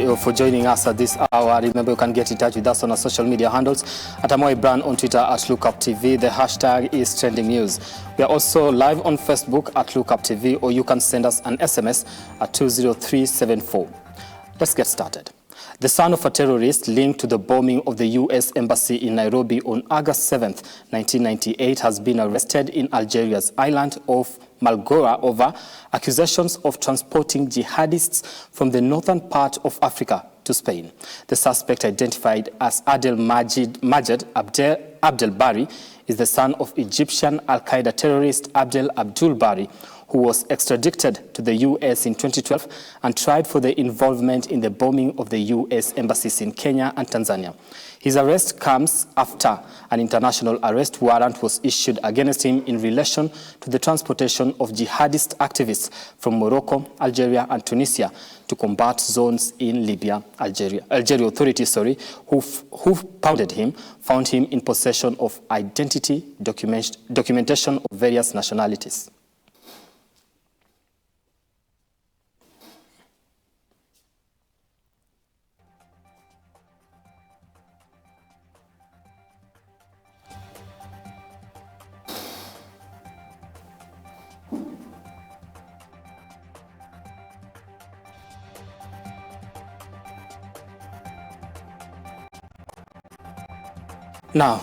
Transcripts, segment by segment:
you for joining us at this hour. Remember, you can get in touch with us on our social media handles at Amoy Brand on Twitter at LookUpTV. The hashtag is Trending News. We are also live on Facebook at LookUpTV, or you can send us an SMS at 20374. Let's get started. The son of a terrorist linked to the bombing of the U.S. Embassy in Nairobi on August 7, 1998 has been arrested in Algeria's island of MALLORCA over accusations of transporting jihadists from the northern part of Africa to Spain. The suspect, identified as ABDEL-MAJED BARY, is the son of Egyptian al-Qaeda terrorist ABDUL, who was extradited to the U.S. in 2012 and tried for the involvement in the bombing of the U.S. embassies in Kenya and Tanzania. His arrest comes after an international arrest warrant was issued against him in relation to the transportation of jihadist activists from Morocco, Algeria and Tunisia to combat zones in Libya. Algeria authorities, who pounded him, found him in possession of identity documentation of various nationalities. Now,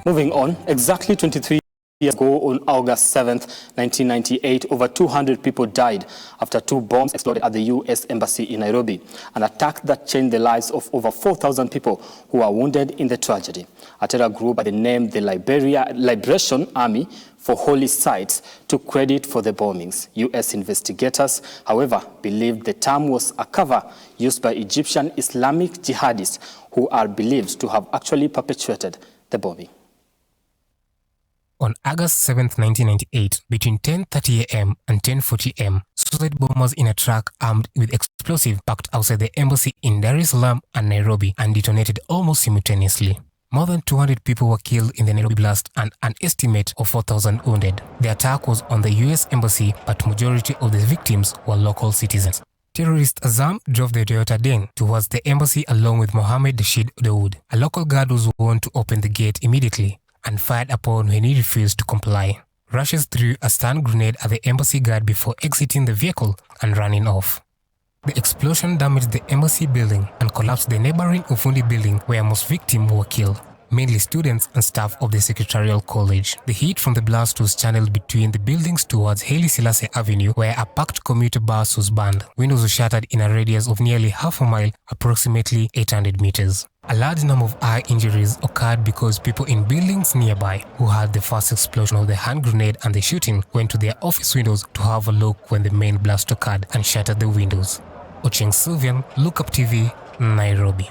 moving on, exactly 23 years ago on August 7, 1998, over 200 people died after two bombs exploded at the U.S. Embassy in Nairobi, an attack that changed the lives of over 4,000 people who were wounded in the tragedy. A terror group by the name the Liberation Army for Holy Sites took credit for the bombings. U.S. investigators, however, believed the term was a cover used by Egyptian Islamic jihadists who are believed to have actually perpetuated the bombing. On August 7, 1998, between 10:30 a.m. and 10:40 a.m., suicide bombers in a truck armed with explosives parked outside the embassy in Dar es Salaam and Nairobi and detonated almost simultaneously. More than 200 people were killed in the Nairobi blast and an estimate of 4,000 wounded. The attack was on the U.S. embassy, but majority of the victims were local citizens. Terrorist Azam drove the Toyota Deng towards the embassy along with Mohammed Rashid Dawood. A local guard was warned to open the gate immediately and fired upon when he refused to comply. Rushes threw a stun grenade at the embassy guard before exiting the vehicle and running off. The explosion damaged the embassy building and collapsed the neighboring Ufundi building where most victims were killed, mainly students and staff of the Secretarial College. The heat from the blast was channeled between the buildings towards Haile Selassie Avenue, where a packed commuter bus was burned. Windows were shattered in a radius of nearly half a mile, approximately 800 meters. A large number of eye injuries occurred because people in buildings nearby who heard the first explosion of the hand grenade and the shooting went to their office windows to have a look when the main blast occurred and shattered the windows. Ocheng Sylvian, Look Up TV, Nairobi.